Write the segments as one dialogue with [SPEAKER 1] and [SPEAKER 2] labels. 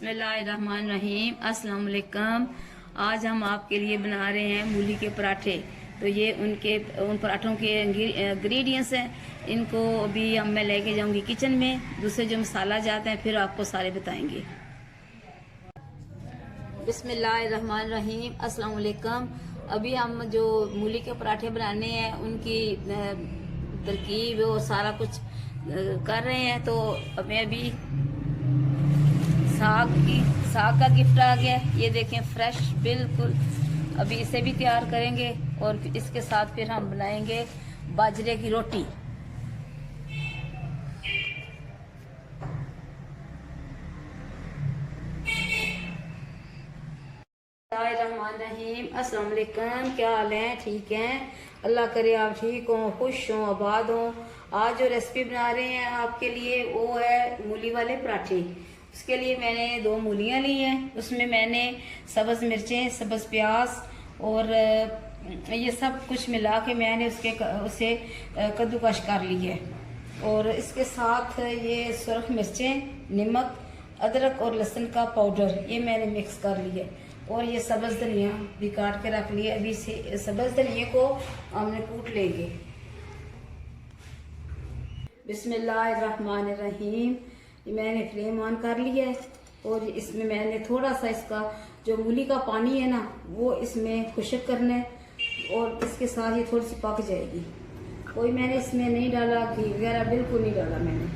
[SPEAKER 1] बिस्मिल्लाहिर्रहमानिर्रहीम। अस्सलाम वालेकुम। आज हम आपके लिए बना रहे हैं मूली के पराठे। तो ये उन पराठों के इंग्रेडिएंट्स हैं। इनको अभी मैं लेके जाऊंगी किचन में। दूसरे जो मसाला जाते हैं फिर आपको सारे बताएंगे। बिस्मिल्लाहिर्रहमानिर्रहीम। अस्सलाम वालेकुम। अभी हम जो मूली के पराठे बनाने हैं उनकी तरकीब और सारा कुछ कर रहे हैं। तो मैं अभी साग का गिफ्ट आ गया। ये देखें, फ्रेश बिल्कुल। अभी इसे भी तैयार करेंगे और इसके साथ फिर हम बनाएंगे बाजरे की रोटी। अस्सलाम वालेकुम। क्या हाल है? ठीक हैं? अल्लाह करे आप ठीक हो, खुश हो, आबाद हो। आज जो रेसिपी बना रहे हैं आपके लिए वो है मूली वाले पराठे। उसके लिए मैंने 2 मूलियाँ ली हैं। उसमें मैंने सब्ज़ मिर्चें, सब्ज़ प्याज और ये सब कुछ मिला के मैंने उसे कद्दूकश कर ली है। और इसके साथ ये सुरख मिर्चें, नमक, अदरक और लहसुन का पाउडर ये मैंने मिक्स कर लिया। और ये सब्ज़ धनिया भी काट के रख लिया। अभी से सब्ज़ धनिया को हमने कूट लेंगे। बिस्मिल्लाहिर्रहमानिर्रहीम। मैंने फ्लेम ऑन कर लिया है और इसमें मैंने थोड़ा सा इसका जो मूली का पानी है ना वो इसमें खुश्क करना है और इसके साथ ये थोड़ी सी पक जाएगी। कोई मैंने इसमें नहीं डाला, घी वगैरह बिल्कुल नहीं डाला मैंने।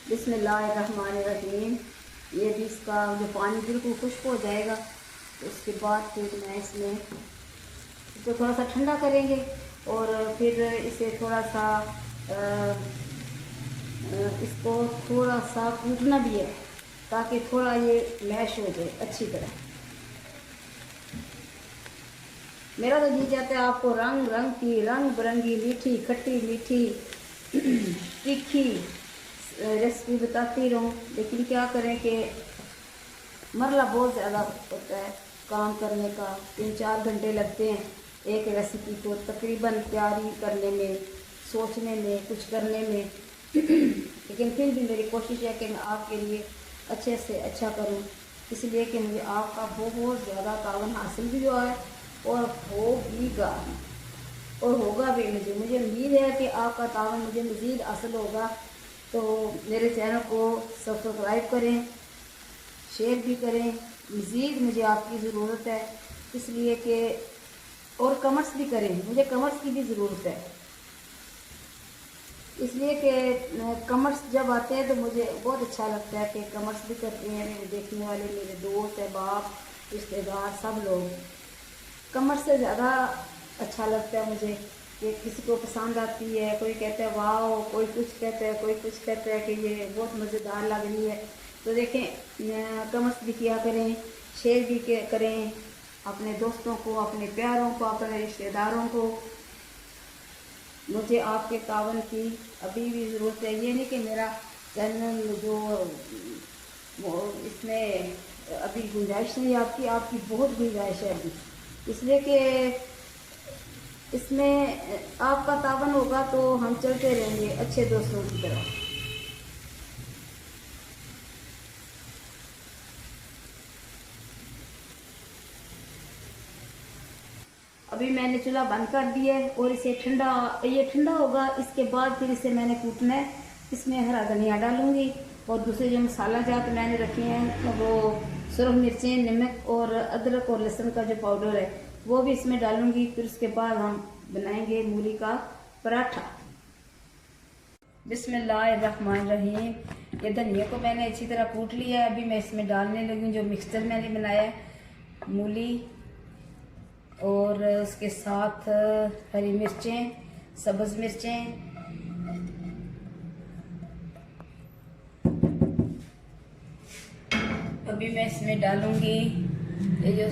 [SPEAKER 1] बिस्मिल्लाहिर्रहमानिर्रहीम। ये भी इसका जो पानी बिल्कुल खुश्क हो जाएगा तो उसके बाद फिर मैं इसमें इसको थोड़ा सा ठंडा करेंगे और फिर इसे थोड़ा सा इसको थोड़ा सा कूटना भी है ताकि थोड़ा ये मैश हो जाए अच्छी तरह। मेरा तो जी चाहता है आपको रंग बिरंगी मीठी खट्टी मीठी तीखी रेसिपी बताती रहूं, लेकिन क्या करें कि मरला बहुत ज़्यादा होता है काम करने का। 3-4 घंटे लगते हैं एक रेसिपी को तकरीबन तैयारी करने में, सोचने में, कुछ करने में लेकिन फिर भी मेरी कोशिश है कि मैं आपके लिए अच्छे से अच्छा करूं, इसलिए कि मुझे आपका बहुत ज़्यादा तावन हासिल भी हुआ है और होगा और होगा भी। मुझे उम्मीद है कि आपका तावन मुझे मज़ीद हासिल होगा। तो मेरे चैनल को सब्सक्राइब करें, शेयर भी करें। मज़ीद मुझे आपकी ज़रूरत है, इसलिए कि और कमेंट्स भी करें, मुझे कमेंट्स की भी ज़रूरत है, इसलिए कि कमेंट्स जब आते हैं तो मुझे बहुत अच्छा लगता है कि कमेंट्स भी करते हैं मेरे देखने वाले, मेरे दोस्त, अहबाब, रिश्तेदार, सब लोग। कमेंट्स से ज़्यादा अच्छा लगता है मुझे कि किसी को पसंद आती है, कोई कहता है वाह, कोई कुछ कहता है, कोई कुछ कहता है कि ये बहुत मज़ेदार लग रही है। तो देखें, कमेंट्स भी किया करें, शेयर भी करें अपने दोस्तों को, अपने प्यारों को, अपने रिश्तेदारों को। मुझे आपके तावन की अभी भी ज़रूरत है। ये नहीं कि मेरा चैनल जो वो इसमें अभी गुंजाइश नहीं, आपकी बहुत गुंजाइश है अभी, इसलिए कि इसमें आपका तावन होगा तो हम चलते रहेंगे अच्छे दोस्तों की तरह। अभी मैंने चूल्हा बंद कर दिया है और इसे ये ठंडा होगा। इसके बाद फिर इसे मैंने कूटना है। इसमें हरा धनिया डालूंगी और दूसरे जो मसाला जात मैंने रखे हैं वो सुरख मिर्चें, नमक और अदरक और लहसुन का जो पाउडर है वो भी इसमें डालूंगी। फिर उसके बाद हम बनाएंगे मूली का पराठा। बिस्मिल्लाहिर्रहमानिर्रहीम। ये धनिया को मैंने अच्छी तरह कूट लिया है। अभी मैं इसमें डालने लगी हूँ जो मिक्सचर मैंने बनाया है, मूली और उसके साथ हरी मिर्चें, सब्ज़ मिर्चें, अभी मैं इसमें डालूंगी ये जो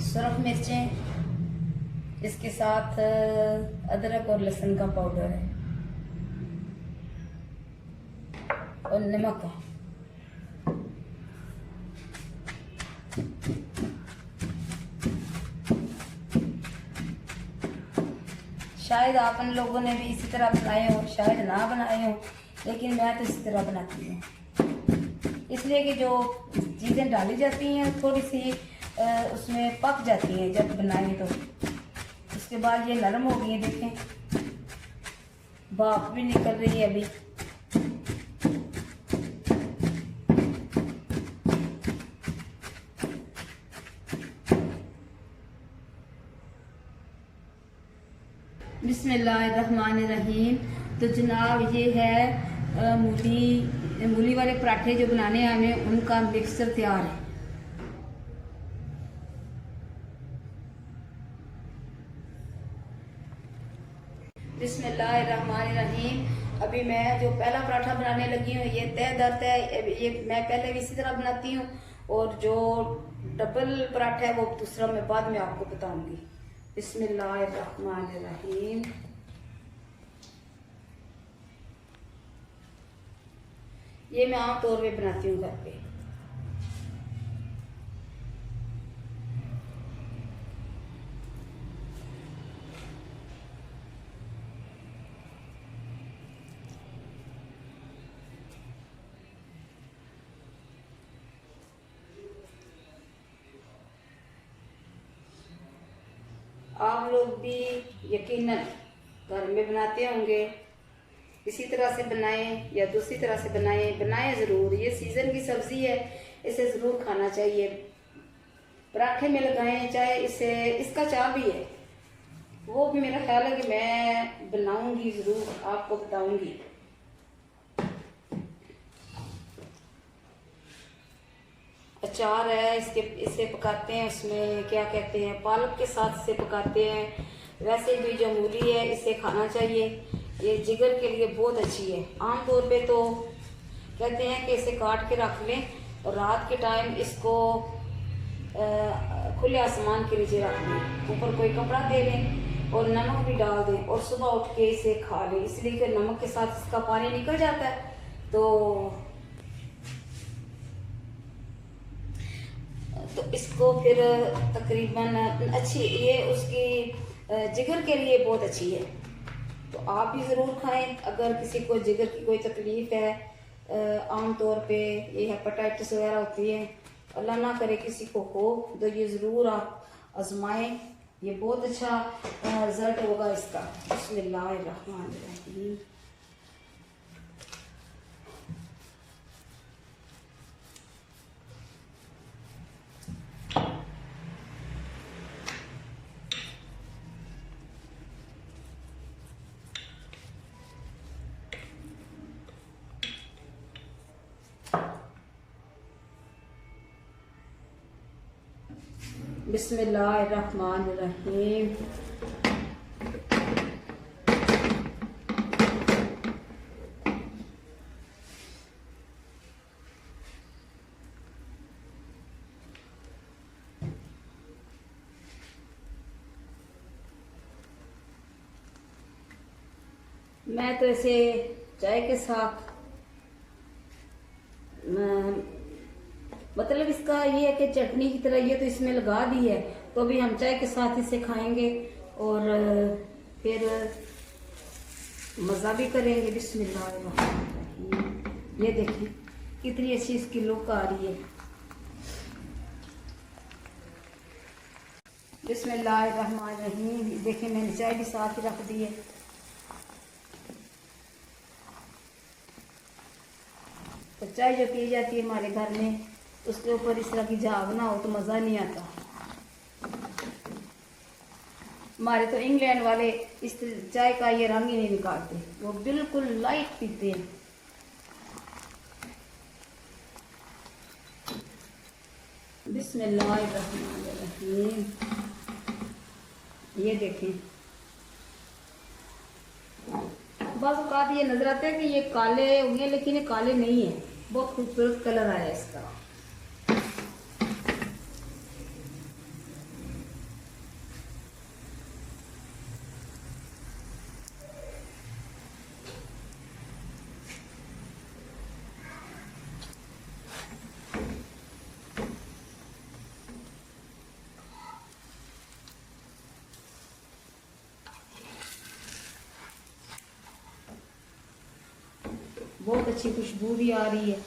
[SPEAKER 1] सुरख मिर्चें, इसके साथ अदरक और लहसुन का पाउडर है और नमक है। शायद आपन लोगों ने भी इसी तरह बनाए हो, शायद ना बनाए हो, लेकिन मैं तो इसी तरह बनाती हूँ। इसलिए कि जो चीज़ें डाली जाती हैं थोड़ी सी उसमें पक जाती हैं जब बनाएं तो। उसके बाद ये नरम हो गई है, देखें भाप भी निकल रही है अभी। बिस्मिल्लाहिर्रहमानिर्रहीम। तो जनाब ये है मूली वाले पराठे जो बनाने आए हैं उनका मिक्सचर तैयार है। बिस्मिल्लाहिर्रहमानिर्रहीम। अभी मैं जो पहला पराठा बनाने लगी हूँ ये तय दर तय, ये मैं पहले भी इसी तरह बनाती हूँ, और जो डबल पराठा है वो दूसरा मैं बाद में आपको बताऊंगी। बिस्मिल्लाहिर्रहमानिर्रहीम। ये मैं आमतौर पे बनाती हूँ घर पे। आप लोग भी यकीनन घर में बनाते होंगे, इसी तरह से बनाएं या दूसरी तरह से बनाएं ज़रूर। ये सीज़न की सब्ज़ी है, इसे ज़रूर खाना चाहिए। पराठे में लगाएं, चाहे इसे इसका चाव भी है, वो भी मेरा ख्याल है कि मैं बनाऊंगी ज़रूर, आपको बताऊंगी। अचार है इसे पकाते हैं, उसमें क्या कहते हैं पालक के साथ इसे पकाते हैं। वैसे भी जो मूली है इसे खाना चाहिए, ये जिगर के लिए बहुत अच्छी है। आमतौर पे तो कहते हैं कि इसे काट के रख लें और रात के टाइम इसको खुले आसमान के नीचे रख दें, ऊपर कोई कपड़ा दे लें और नमक भी डाल दें और सुबह उठ के इसे खा लें, इसलिए कि नमक के साथ इसका पानी निकल जाता है। तो इसको फिर तकरीबन अच्छी, ये उसकी जिगर के लिए बहुत अच्छी है, तो आप भी ज़रूर खाएं। अगर किसी को जिगर की कोई तकलीफ़ है, आमतौर पे ये हेपेटाइटिस वगैरह होती है, अल्लाह ना करे किसी को हो, तो ये ज़रूर आप आजमाएं, ये बहुत अच्छा रिज़ल्ट होगा इसका। बिस्मिल्लाहिर्रहमानिर्रहीम। बिस्मिल्लाहिर्रहमानिर्रहीम। मैं तो इसे चाय के साथ मतलब इसका ये है कि चटनी की तरह ये तो इसमें लगा दी है, तो अभी हम चाय के साथ इसे खाएंगे और फिर मज़ा भी करेंगे। बिस्मिल्लाहिर्रहमानिर्रहीम। ये देखिए कितनी अच्छी इसकी लुक आ रही है। बिस्मिल्लाहिर्रहमानिर्रहीम। देखिए मैंने चाय भी साथ ही रख दी है। तो चाय जो पी जाती है हमारे घर में, उसके ऊपर इस तरह की झाग ना हो तो मज़ा नहीं आता। हमारे तो इंग्लैंड वाले इस चाय का ये रंग ही नहीं निकालते, वो बिल्कुल लाइट पीते हैं। बिस्मिल्लाहिर्रहमानिर्रहीम। ये देखें, बस औकात ये नजर आता है कि ये काले होंगे, लेकिन ये काले नहीं है, बहुत खूबसूरत कलर आया इसका। बहुत अच्छी खुशबू भी आ रही है।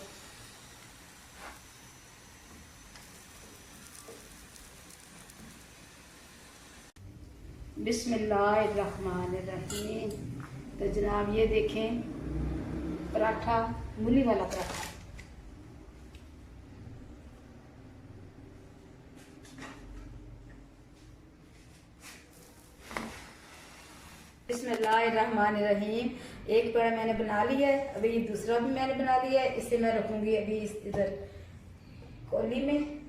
[SPEAKER 1] बिस्मिल्लाहिर्रहमानिर्रहीम। तो जनाब ये देखें पराठा, मूली वाला पराठा। बिस्मिल्लाहिर्रहमानिर्रहीम। एक पेड़ा मैंने बना लिया है, अभी ये दूसरा भी मैंने बना लिया है। इसे मैं रखूंगी अभी इधर कोली में,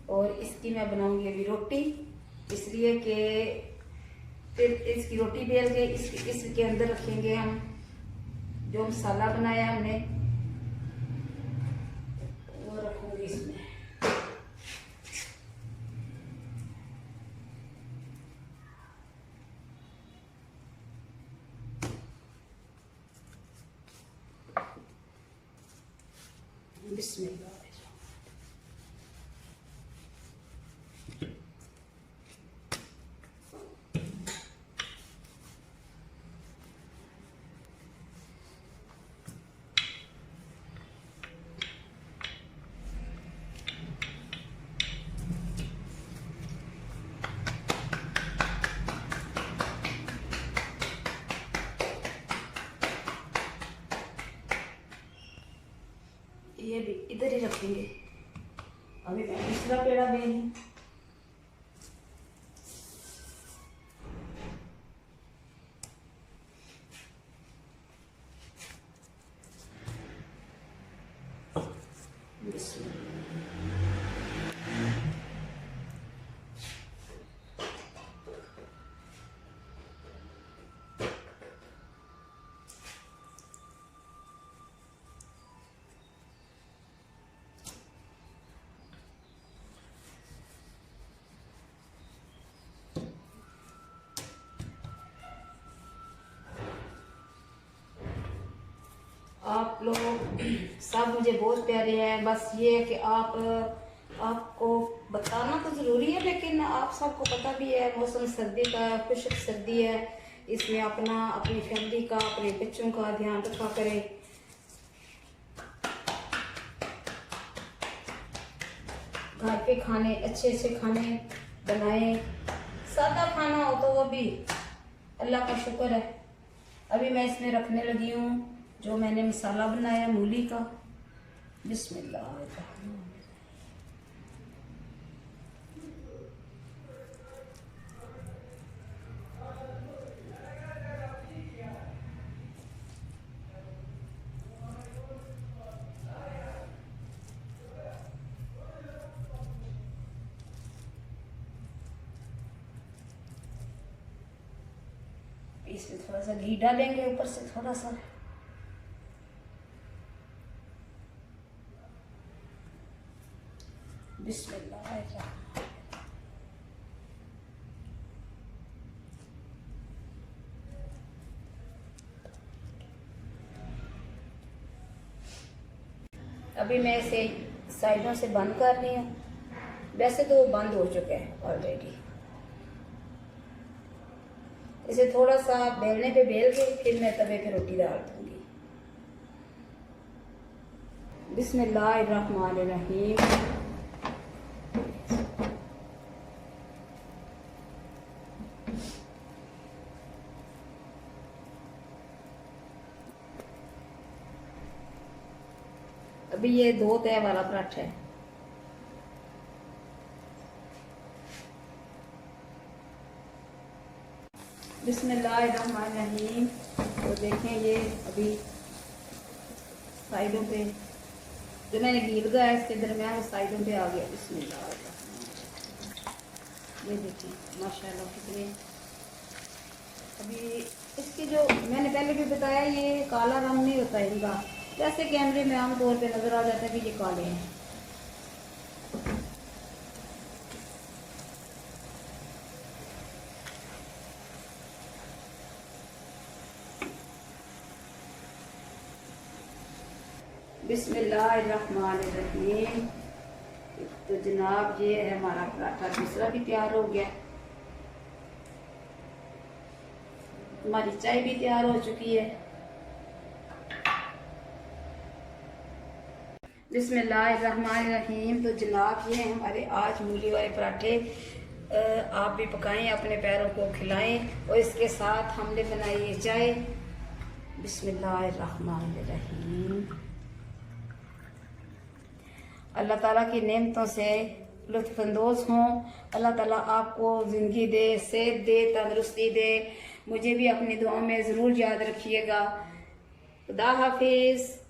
[SPEAKER 1] और इसकी मैं बनाऊंगी अभी रोटी, इसलिए कि फिर इसकी रोटी बेल के इसके अंदर रखेंगे हम जो मसाला बनाया हमने, वो रखूंगी इसमें। बिस्मिल्लाह। ये भी इधर ही रखेंगे। अभी मैं दूसरा पेड़ा बेलूं। आप लोग सब मुझे बहुत प्यारे हैं। बस ये है कि आपको बताना तो ज़रूरी है, लेकिन आप सबको पता भी है मौसम सर्दी का, खुश्क सर्दी है, इसमें अपनी फैमिली का, अपने बच्चों का ध्यान रखा करें। घर पे खाने, अच्छे अच्छे खाने बनाएं। सादा खाना हो तो वो भी अल्लाह का शुक्र है। अभी मैं इसमें रखने लगी हूँ जो मैंने मसाला बनाया मूली का। बिस्मिल्लाह। इसमें थोड़ा सा घी डालेंगे ऊपर से, थोड़ा सा। बिस्मिल्लाह। अभी मैं इसे साइडों से बंद कर रही हूँ। वैसे तो बंद हो चुके हैं ऑलरेडी। इसे थोड़ा सा बेलने पे बेल के फिर मैं तवे पे रोटी डाल दूंगी। बिस्मिल्लाहिर्रहमानिर्रहीम। अभी ये 2 तय वाला पराठा है। बिस्मिल्लाहिर्रहमानिर्रहीम। तो देखें ये अभी साइडों पे जो मैंने घी लगाया इसके दरमियान साइडों पे आ गया। बिस्मिल्लाह। ये देखें माशाल्लाह कितने। अभी इसकी जो मैंने पहले भी बताया, ये काला रंग नहीं होता इनका, जैसे कैमरे में आमतौर पे नज़र आ जाता है कि ये काले हैं। बिस्मिल्लाहिर्रहमानिर्रहीम। तो जनाब ये है हमारा पराठा दूसरा भी तैयार हो गया। हमारी चाय भी तैयार हो चुकी है। बिस्मिल्लाहिर्रहमानिर्रहीम। तो जनाब ये हमारे आज मूली वाले पराठे आप भी पकाएं, अपने पैरों को खिलाएं। और इसके साथ हमने बनाई है चाय। बिस्मिल्लाहिर्रहमानिर्रहीम। अल्लाह ताला की नेमतों से लुत्फ़अंदोज़ हों। अल्लाह ताला आपको ज़िंदगी दे, सेहत दे, तंदुरुस्ती दे। मुझे भी अपनी दुआओं में ज़रूर याद रखिएगा। खुदा हाफिज़।